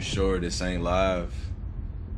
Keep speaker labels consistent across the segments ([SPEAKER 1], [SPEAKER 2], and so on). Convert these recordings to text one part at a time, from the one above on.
[SPEAKER 1] sure this ain't live?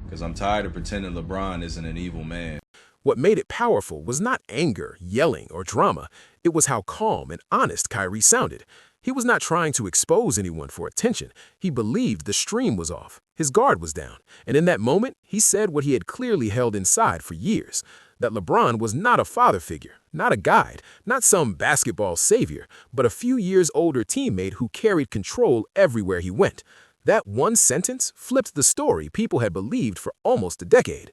[SPEAKER 1] Because I'm tired of pretending LeBron isn't an evil man.
[SPEAKER 2] What made it powerful was not anger, yelling, or drama. It was how calm and honest Kyrie sounded. He was not trying to expose anyone for attention. He believed the stream was off, his guard was down, and in that moment, he said what he had clearly held inside for years, that LeBron was not a father figure, not a guide, not some basketball savior, but a few years older teammate who carried control everywhere he went. That one sentence flipped the story people had believed for almost a decade.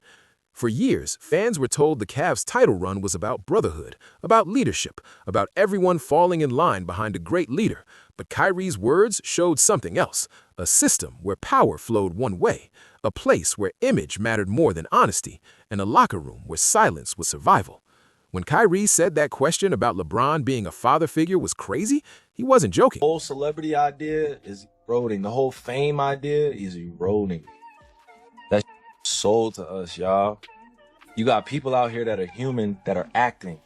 [SPEAKER 2] For years, fans were told the Cavs' title run was about brotherhood, about leadership, about everyone falling in line behind a great leader. But Kyrie's words showed something else, a system where power flowed one way, a place where image mattered more than honesty, and a locker room where silence was survival. When Kyrie said that question about LeBron being a father figure was crazy, he wasn't joking.
[SPEAKER 3] The whole celebrity idea is eroding. The whole fame idea is eroding. That's sold to us, y'all. You got people out here that are human, that are acting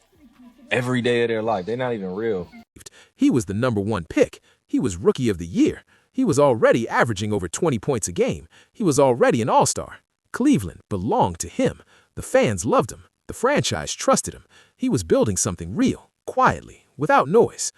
[SPEAKER 3] every day of their life. They're not even real.
[SPEAKER 2] He was the #1 pick. He was Rookie of the Year. He was already averaging over 20 points a game. He was already an all-star. Cleveland belonged to him. The fans loved him. The franchise trusted him. He was building something real, quietly, without noise.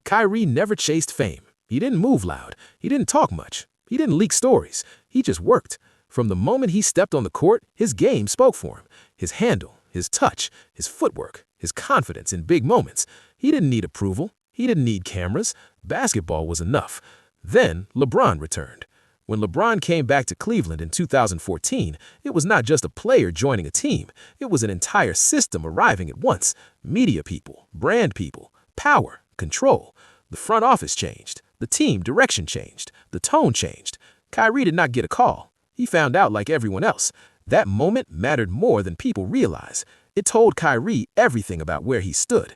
[SPEAKER 2] Kyrie never chased fame. He didn't move loud. He didn't talk much. He didn't leak stories. He just worked. From the moment he stepped on the court, his game spoke for him. His handle, his touch, his footwork, his confidence in big moments. He didn't need approval. He didn't need cameras. Basketball was enough. Then LeBron returned. When LeBron came back to Cleveland in 2014, it was not just a player joining a team. It was an entire system arriving at once. Media people, brand people, power, control. The front office changed. The team direction changed. The tone changed. Kyrie did not get a call. He found out like everyone else. That moment mattered more than people realize. It told Kyrie everything about where he stood.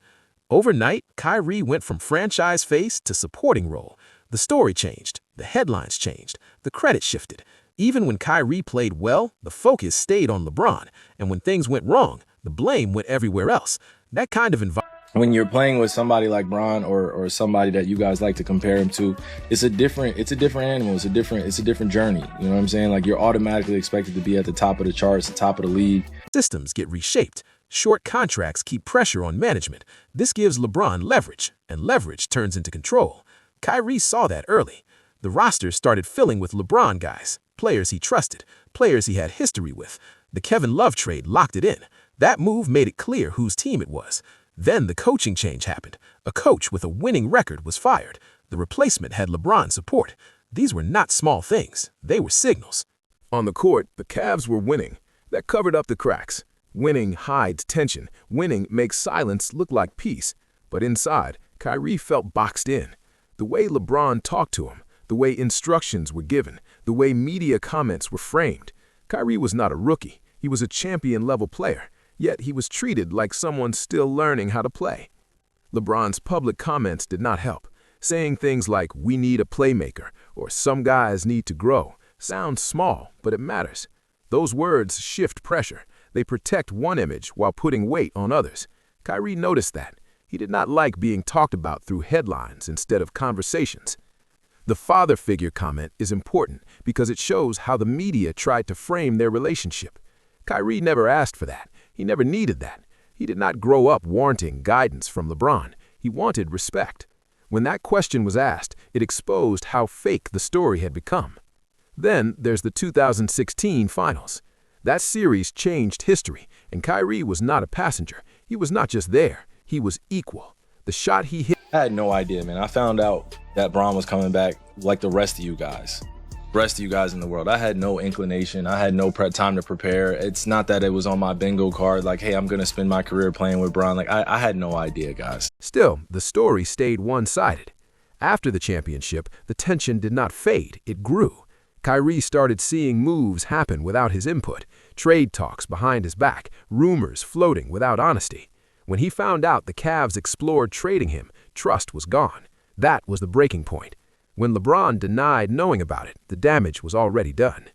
[SPEAKER 2] Overnight, Kyrie went from franchise face to supporting role. The story changed. The headlines changed. The credit shifted. Even when Kyrie played well, the focus stayed on LeBron. And when things went wrong, the blame went everywhere else. That kind of environment.
[SPEAKER 3] When you're playing with somebody like Bron or somebody that you guys like to compare him to, it's a different animal. It's a different journey. You know what I'm saying? Like, you're automatically expected to be at the top of the charts, the top of the league.
[SPEAKER 2] Systems get reshaped. Short contracts keep pressure on management. This gives LeBron leverage, and leverage turns into control. Kyrie saw that early. The roster started filling with LeBron guys, players he trusted, players he had history with. The Kevin Love trade locked it in. That move made it clear whose team it was. Then the coaching change happened. A coach with a winning record was fired. The replacement had LeBron's support. These were not small things. They were signals. On the court, the Cavs were winning. That covered up the cracks. Winning hides tension. Winning makes silence look like peace. But inside, Kyrie felt boxed in. The way LeBron talked to him, the way instructions were given, the way media comments were framed. Kyrie was not a rookie. He was a champion-level player. Yet he was treated like someone still learning how to play. LeBron's public comments did not help. Saying things like, "We need a playmaker," or "Some guys need to grow," sounds small, but it matters. Those words shift pressure. They protect one image while putting weight on others. Kyrie noticed that. He did not like being talked about through headlines instead of conversations. The father figure comment is important because it shows how the media tried to frame their relationship. Kyrie never asked for that. He never needed that. He did not grow up wanting guidance from LeBron. He wanted respect. When that question was asked, it exposed how fake the story had become. Then there's the 2016 finals. That series changed history, and Kyrie was not a passenger. He was not just there. He was equal. The shot he hit.
[SPEAKER 3] I had no idea, man. I found out that Bron was coming back like the rest of you guys. Rest of you guys in the world. I had no inclination. I had no time to prepare. It's not that it was on my bingo card like, hey, I'm going to spend my career playing with Bron. Like, I had no idea, guys.
[SPEAKER 2] Still, the story stayed one-sided. After the championship, the tension did not fade. It grew. Kyrie started seeing moves happen without his input, trade talks behind his back, rumors floating without honesty. When he found out the Cavs explored trading him, trust was gone. That was the breaking point. When LeBron denied knowing about it, the damage was already done.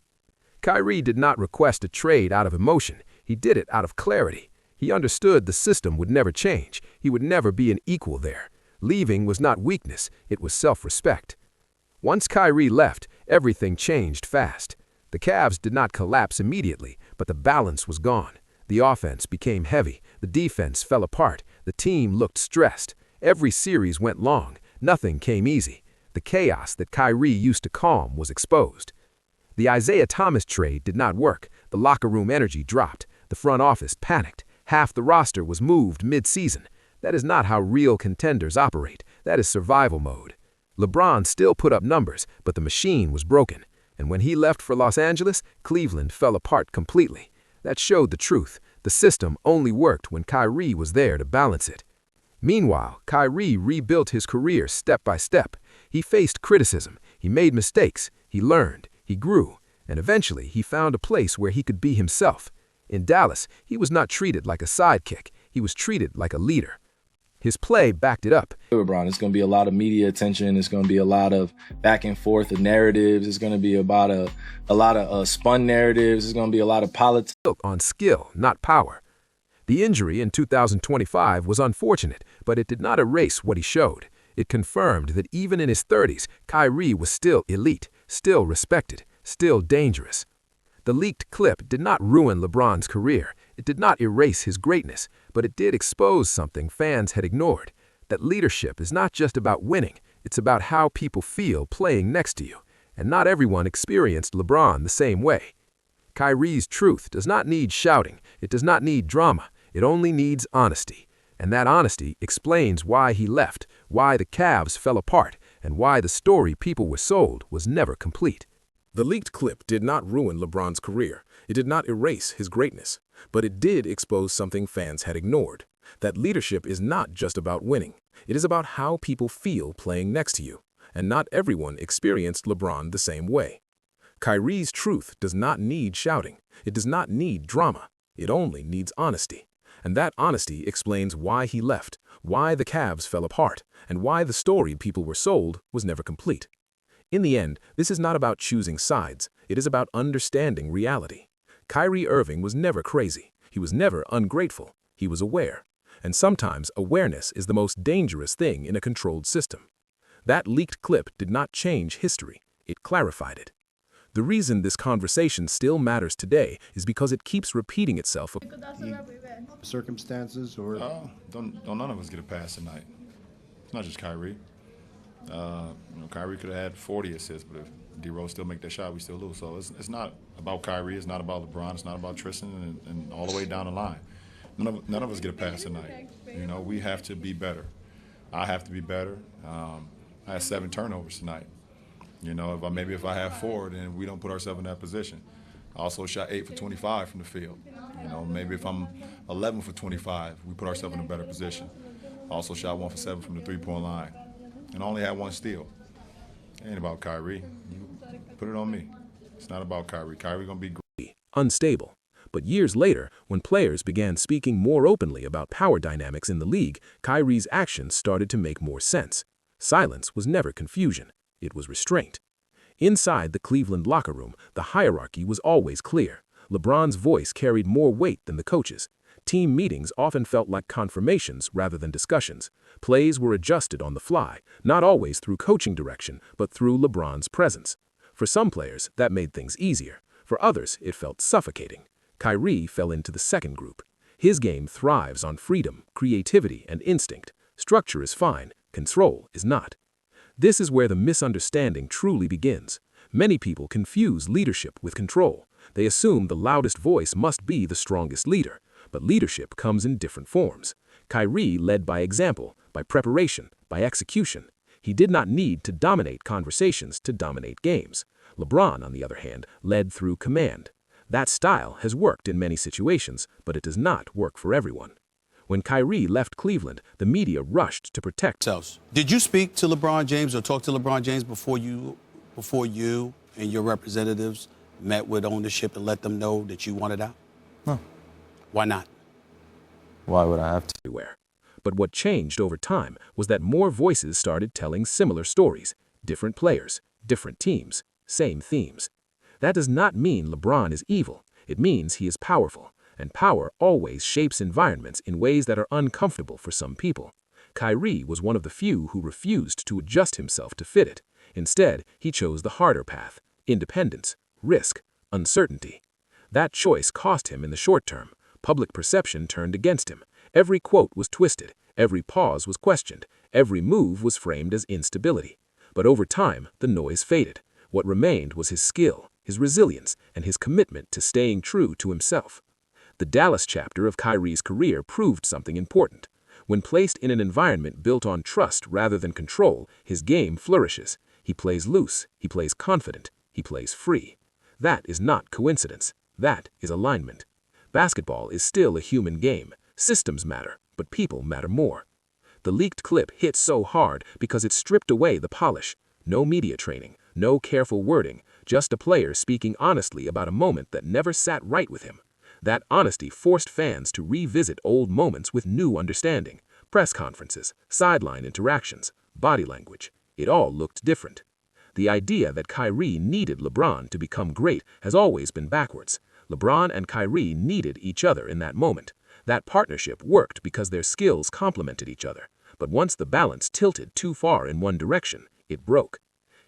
[SPEAKER 2] Kyrie did not request a trade out of emotion. He did it out of clarity. He understood the system would never change. He would never be an equal there. Leaving was not weakness, it was self-respect. Once Kyrie left, everything changed fast. The Cavs did not collapse immediately, but the balance was gone. The offense became heavy, the defense fell apart, the team looked stressed. Every series went long, nothing came easy. The chaos that Kyrie used to calm was exposed. The Isaiah Thomas trade did not work. The locker room energy dropped. The front office panicked. Half the roster was moved mid-season. That is not how real contenders operate. That is survival mode. LeBron still put up numbers, but the machine was broken. And when he left for Los Angeles, Cleveland fell apart completely. That showed the truth. The system only worked when Kyrie was there to balance it. Meanwhile, Kyrie rebuilt his career step by step. He faced criticism. He made mistakes. He learned. He grew. And eventually, he found a place where he could be himself. In Dallas, he was not treated like a sidekick. He was treated like a leader. His play backed it up.
[SPEAKER 3] LeBron, it's going to be a lot of media attention. It's going to be a lot of back and forth of narratives. It's going to be about a lot of spun narratives. It's going to be a lot of politics.
[SPEAKER 2] On skill, not power. The injury in 2025 was unfortunate, but it did not erase what he showed. It confirmed that even in his 30s, Kyrie was still elite, still respected, still dangerous. The leaked clip did not ruin LeBron's career. It did not erase his greatness, but it did expose something fans had ignored. That leadership is not just about winning, it's about how people feel playing next to you. And not everyone experienced LeBron the same way. Kyrie's truth does not need shouting, it does not need drama, it only needs honesty. And that honesty explains why he left, why the Cavs fell apart, and why the story people were sold was never complete. The leaked clip did not ruin LeBron's career. It did not erase his greatness. But it did expose something fans had ignored. That leadership is not just about winning. It is about how people feel playing next to you. And not everyone experienced LeBron the same way. Kyrie's truth does not need shouting. It does not need drama. It only needs honesty. And that honesty explains why he left, why the Cavs fell apart, and why the story people were sold was never complete. In the end, this is not about choosing sides. It is about understanding reality. Kyrie Irving was never crazy. He was never ungrateful. He was aware. And sometimes awareness is the most dangerous thing in a controlled system. That leaked clip did not change history. It clarified it. The reason this conversation still matters today is because it keeps repeating itself.
[SPEAKER 4] Circumstances or
[SPEAKER 5] don't none of us get a pass tonight. It's not just Kyrie. Kyrie could have had 40 assists, but if D-Rose still make that shot, we still lose. So it's not about Kyrie. It's not about LeBron. It's not about Tristan and all the way down the line. None of us get a pass tonight. We have to be better. I have to be better. I had 7 turnovers tonight. If I have 4, then we don't put ourselves in that position. I also shot 8 for 25 from the field. Maybe if I'm 11 for 25, we put ourselves in a better position. I also shot 1 for 7 from the three-point line. And only had 1 steal. It ain't about Kyrie. You put it on me. It's not about Kyrie. Kyrie gonna be great.
[SPEAKER 2] Unstable. But years later, when players began speaking more openly about power dynamics in the league, Kyrie's actions started to make more sense. Silence was never confusion. It was restraint. Inside the Cleveland locker room, the hierarchy was always clear. LeBron's voice carried more weight than the coaches. Team meetings often felt like confirmations rather than discussions. Plays were adjusted on the fly, not always through coaching direction, but through LeBron's presence. For some players, that made things easier. For others, it felt suffocating. Kyrie fell into the second group. His game thrives on freedom, creativity, and instinct. Structure is fine, control is not. This is where the misunderstanding truly begins. Many people confuse leadership with control. They assume the loudest voice must be the strongest leader. But leadership comes in different forms. Kyrie led by example, by preparation, by execution. He did not need to dominate conversations to dominate games. LeBron, on the other hand, led through command. That style has worked in many situations, but it does not work for everyone. When Kyrie left Cleveland, the media rushed to protect
[SPEAKER 6] themselves. Did you speak to LeBron James or talk to LeBron James before you and your representatives met with ownership and let them know that you wanted out?
[SPEAKER 3] No.
[SPEAKER 6] Why not?
[SPEAKER 3] Why would I have to?
[SPEAKER 2] Everywhere. But what changed over time was that more voices started telling similar stories. Different players, different teams, same themes. That does not mean LeBron is evil. It means he is powerful. And power always shapes environments in ways that are uncomfortable for some people. Kyrie was one of the few who refused to adjust himself to fit it. Instead, he chose the harder path: independence, risk, uncertainty. That choice cost him in the short term. Public perception turned against him. Every quote was twisted, every pause was questioned, every move was framed as instability. But over time, the noise faded. What remained was his skill, his resilience, and his commitment to staying true to himself. The Dallas chapter of Kyrie's career proved something important. When placed in an environment built on trust rather than control, his game flourishes. He plays loose, he plays confident, he plays free. That is not coincidence. That is alignment. Basketball is still a human game. Systems matter, but people matter more. The leaked clip hit so hard because it stripped away the polish. No media training, no careful wording, just a player speaking honestly about a moment that never sat right with him. That honesty forced fans to revisit old moments with new understanding. Press conferences, sideline interactions, body language. It all looked different. The idea that Kyrie needed LeBron to become great has always been backwards. LeBron and Kyrie needed each other in that moment. That partnership worked because their skills complemented each other. But once the balance tilted too far in one direction, it broke.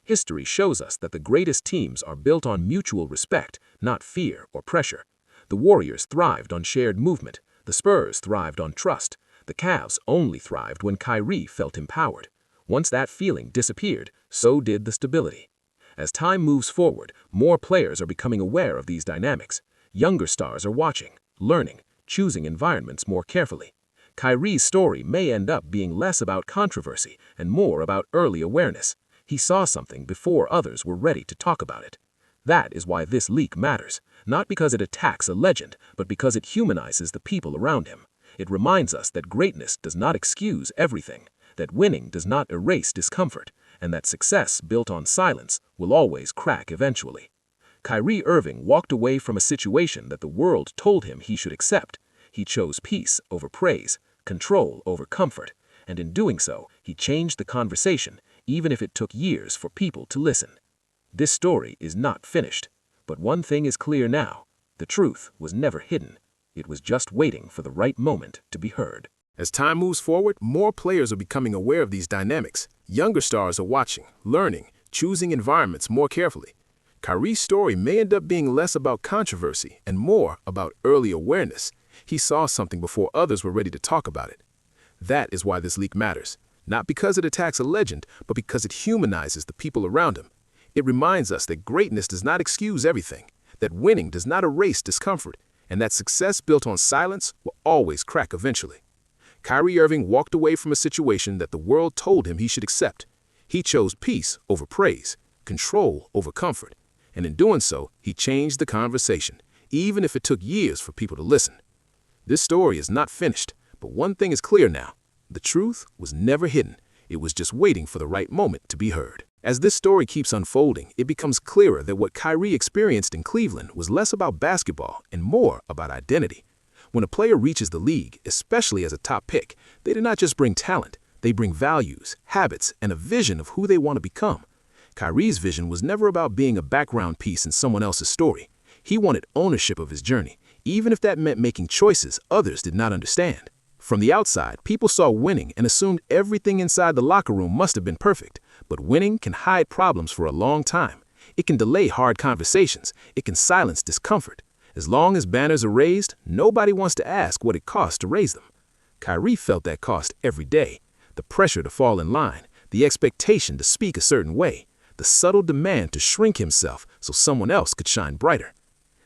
[SPEAKER 2] History shows us that the greatest teams are built on mutual respect, not fear or pressure. The Warriors thrived on shared movement. The Spurs thrived on trust. The Cavs only thrived when Kyrie felt empowered. Once that feeling disappeared, so did the stability. As time moves forward, more players are becoming aware of these dynamics. Younger stars are watching, learning, choosing environments more carefully. Kyrie's story may end up being less about controversy and more about early awareness. He saw something before others were ready to talk about it. That is why this leak matters, not because it attacks a legend, but because it humanizes the people around him. It reminds us that greatness does not excuse everything, that winning does not erase discomfort, and that success built on silence will always crack eventually. Kyrie Irving walked away from a situation that the world told him he should accept. He chose peace over praise, control over comfort, and in doing so, he changed the conversation, even if it took years for people to listen. This story is not finished, but one thing is clear now: the truth was never hidden. It was just waiting for the right moment to be heard.
[SPEAKER 4] As time moves forward, more players are becoming aware of these dynamics. Younger stars are watching, learning, choosing environments more carefully. Kyrie's story may end up being less about controversy and more about early awareness. He saw something before others were ready to talk about it. That is why this leak matters, not because it attacks a legend, but because it humanizes the people around him. It reminds us that greatness does not excuse everything, that winning does not erase discomfort, and that success built on silence will always crack eventually. Kyrie Irving walked away from a situation that the world told him he should accept. He chose peace over praise, control over comfort, and in doing so, he changed the conversation, even if it took years for people to listen. This story is not finished, but one thing is clear now: the truth was never hidden. It was just waiting for the right moment to be heard. As this story keeps unfolding, it becomes clearer that what Kyrie experienced in Cleveland was less about basketball and more about identity. When a player reaches the league, especially as a top pick, they do not just bring talent, they bring values, habits, and a vision of who they want to become. Kyrie's vision was never about being a background piece in someone else's story. He wanted ownership of his journey, even if that meant making choices others did not understand. From the outside, people saw winning and assumed everything inside the locker room must have been perfect. But winning can hide problems for a long time. It can delay hard conversations. It can silence discomfort. As long as banners are raised, nobody wants to ask what it costs to raise them. Kyrie felt that cost every day. The pressure to fall in line, the expectation to speak a certain way, the subtle demand to shrink himself so someone else could shine brighter.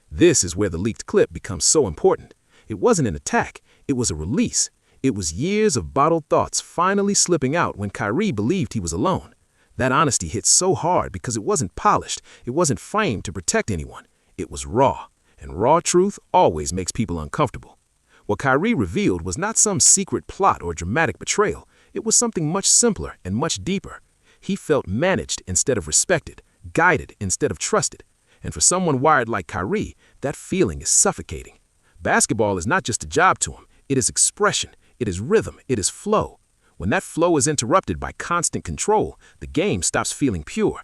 [SPEAKER 4] This is where the leaked clip becomes so important. It wasn't an attack. It was a release. It was years of bottled thoughts finally slipping out when Kyrie believed he was alone. That honesty hit so hard because it wasn't polished. It wasn't framed to protect anyone. It was raw. And raw truth always makes people uncomfortable. What Kyrie revealed was not some secret plot or dramatic betrayal. It was something much simpler and much deeper. He felt managed instead of respected, guided instead of trusted. And for someone wired like Kyrie, that feeling is suffocating. Basketball is not just a job to him. It is expression. It is rhythm. It is flow. When that flow is interrupted by constant control, the game stops feeling pure.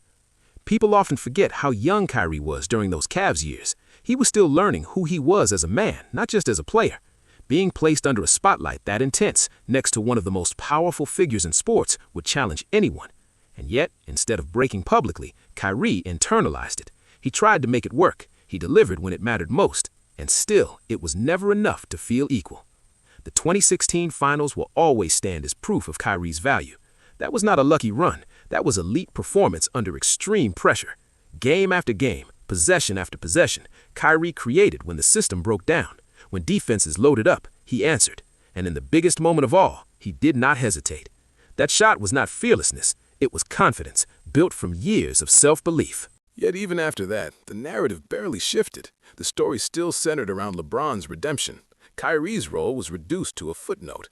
[SPEAKER 4] People often forget how young Kyrie was during those Cavs years. He was still learning who he was as a man, not just as a player. Being placed under a spotlight that intense, next to one of the most powerful figures in sports, would challenge anyone.
[SPEAKER 2] And yet, instead of breaking publicly, Kyrie internalized it. He tried to make it work. He delivered when it mattered most. And still, it was never enough to feel equal. The 2016 finals will always stand as proof of Kyrie's value. That was not a lucky run. That was elite performance under extreme pressure. Game after game, possession after possession, Kyrie created when the system broke down. When defenses loaded up, he answered. And in the biggest moment of all, he did not hesitate. That shot was not fearlessness. It was confidence, built from years of self-belief.
[SPEAKER 4] Yet even after that, the narrative barely shifted. The story still centered around LeBron's redemption. Kyrie's role was reduced to a footnote.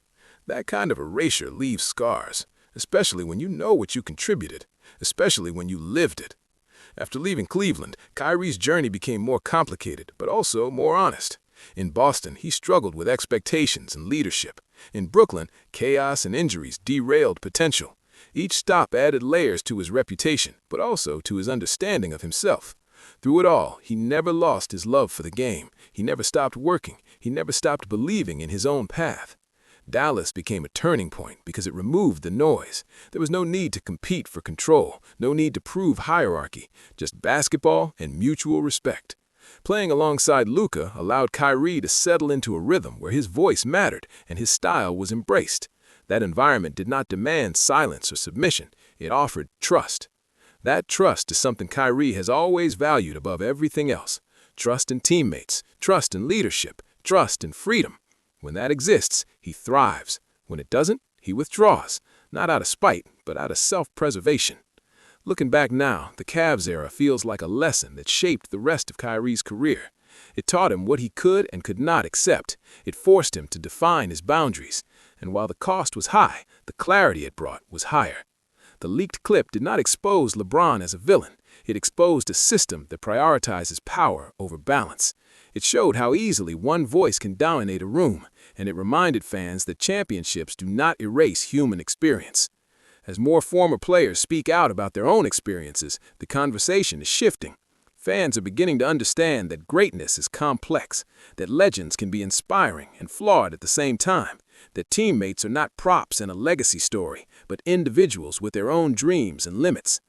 [SPEAKER 4] That kind of erasure leaves scars, especially when you know what you contributed, especially when you lived it. After leaving Cleveland, Kyrie's journey became more complicated, but also more honest. In Boston, he struggled with expectations and leadership. In Brooklyn, chaos and injuries derailed potential. Each stop added layers to his reputation, but also to his understanding of himself. Through it all, he never lost his love for the game. He never stopped working. He never stopped believing in his own path. Dallas became a turning point because it removed the noise. There was no need to compete for control, no need to prove hierarchy, just basketball and mutual respect. Playing alongside Luka allowed Kyrie to settle into a rhythm where his voice mattered and his style was embraced. That environment did not demand silence or submission. It offered trust. That trust is something Kyrie has always valued above everything else. Trust in teammates, trust in leadership, trust in freedom. When that exists, he thrives. When it doesn't, he withdraws, not out of spite, but out of self-preservation. Looking back now, the Cavs era feels like a lesson that shaped the rest of Kyrie's career. It taught him what he could and could not accept. It forced him to define his boundaries. And while the cost was high, the clarity it brought was higher. The leaked clip did not expose LeBron as a villain. It exposed a system that prioritizes power over balance. It showed how easily one voice can dominate a room, and it reminded fans that championships do not erase human experience. As more former players speak out about their own experiences, the conversation is shifting. Fans are beginning to understand that greatness is complex, that legends can be inspiring and flawed at the same time, that teammates are not props in a legacy story, but individuals with their own dreams and limits.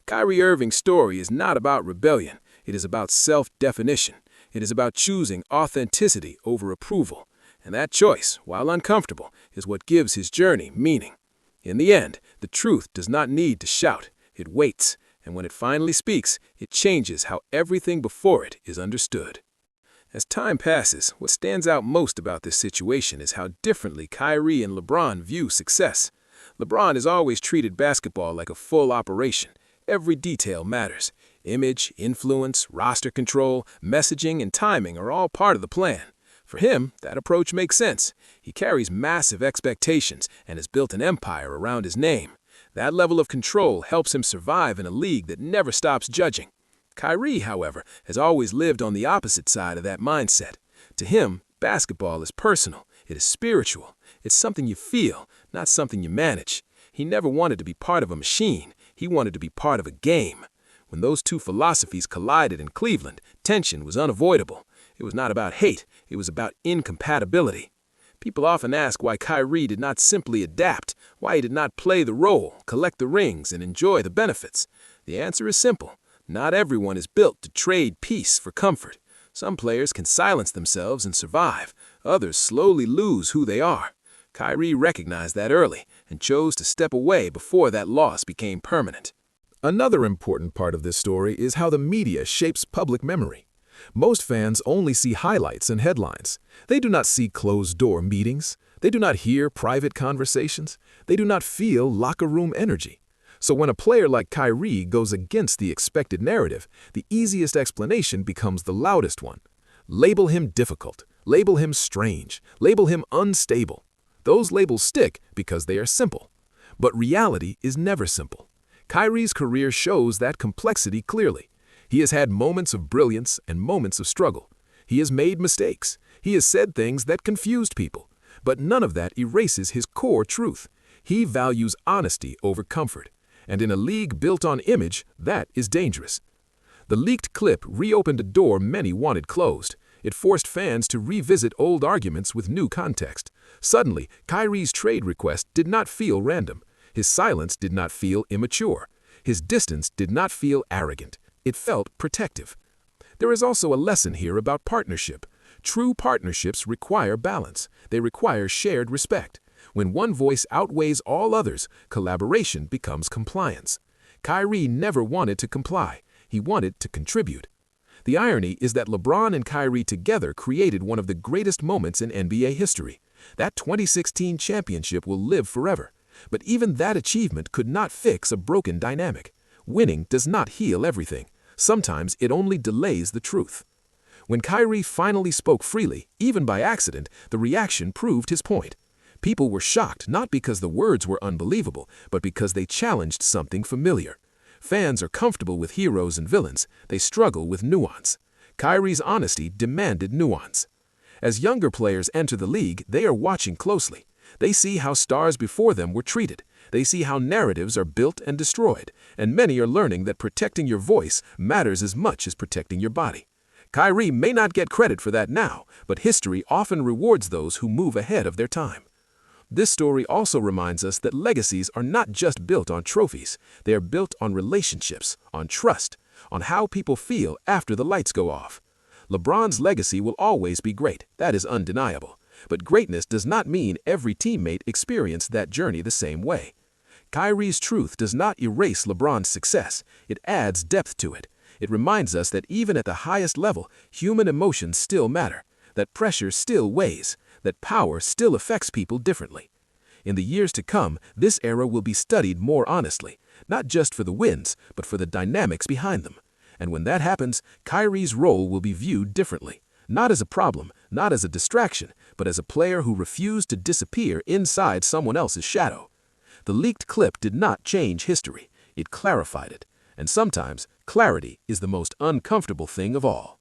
[SPEAKER 4] Kyrie Irving's story is not about rebellion. It is about self-definition. It is about choosing authenticity over approval. And that choice, while uncomfortable, is what gives his journey meaning. In the end, the truth does not need to shout. It waits, and when it finally speaks, it changes how everything before it is understood. As time passes, what stands out most about this situation is how differently Kyrie and LeBron view success. LeBron has always treated basketball like a full operation. Every detail matters. Image, influence, roster control, messaging, and timing are all part of the plan. For him, that approach makes sense. He carries massive expectations and has built an empire around his name. That level of control helps him survive in a league that never stops judging. Kyrie, however, has always lived on the opposite side of that mindset. To him, basketball is personal. It is spiritual. It's something you feel, not something you manage. He never wanted to be part of a machine. He wanted to be part of a game. When those two philosophies collided in Cleveland, tension was unavoidable. It was not about hate. It was about incompatibility. People often ask why Kyrie did not simply adapt, why he did not play the role, collect the rings, and enjoy the benefits. The answer is simple. Not everyone is built to trade peace for comfort. Some players can silence themselves and survive. Others slowly lose who they are. Kyrie recognized that early and chose to step away before that loss became permanent.
[SPEAKER 2] Another important part of this story is how the media shapes public memory. Most fans only see highlights and headlines. They do not see closed-door meetings. They do not hear private conversations. They do not feel locker room energy. So when a player like Kyrie goes against the expected narrative, the easiest explanation becomes the loudest one. Label him difficult. Label him strange. Label him unstable. Those labels stick because they are simple. But reality is never simple. Kyrie's career shows that complexity clearly. He has had moments of brilliance and moments of struggle. He has made mistakes. He has said things that confused people. But none of that erases his core truth. He values honesty over comfort. And in a league built on image, that is dangerous. The leaked clip reopened a door many wanted closed. It forced fans to revisit old arguments with new context. Suddenly, Kyrie's trade request did not feel random. His silence did not feel immature. His distance did not feel arrogant. It felt protective. There is also a lesson here about partnership. True partnerships require balance. They require shared respect. When one voice outweighs all others, collaboration becomes compliance. Kyrie never wanted to comply. He wanted to contribute. The irony is that LeBron and Kyrie together created one of the greatest moments in NBA history. That 2016 championship will live forever. But even that achievement could not fix a broken dynamic. Winning does not heal everything. Sometimes it only delays the truth. When Kyrie finally spoke freely, even by accident, the reaction proved his point. People were shocked not because the words were unbelievable, but because they challenged something familiar. Fans are comfortable with heroes and villains. They struggle with nuance. Kyrie's honesty demanded nuance. As younger players enter the league, they are watching closely. They see how stars before them were treated. They see how narratives are built and destroyed. And many are learning that protecting your voice matters as much as protecting your body. Kyrie may not get credit for that now, but history often rewards those who move ahead of their time. This story also reminds us that legacies are not just built on trophies. They are built on relationships, on trust, on how people feel after the lights go off. LeBron's legacy will always be great. That is undeniable. But greatness does not mean every teammate experienced that journey the same way. Kyrie's truth does not erase LeBron's success. It adds depth to it. It reminds us that even at the highest level, human emotions still matter, that pressure still weighs, that power still affects people differently. In the years to come, this era will be studied more honestly, not just for the wins, but for the dynamics behind them. And when that happens, Kyrie's role will be viewed differently, not as a problem, not as a distraction, but as a player who refused to disappear inside someone else's shadow. The leaked clip did not change history, it clarified it. And sometimes, clarity is the most uncomfortable thing of all.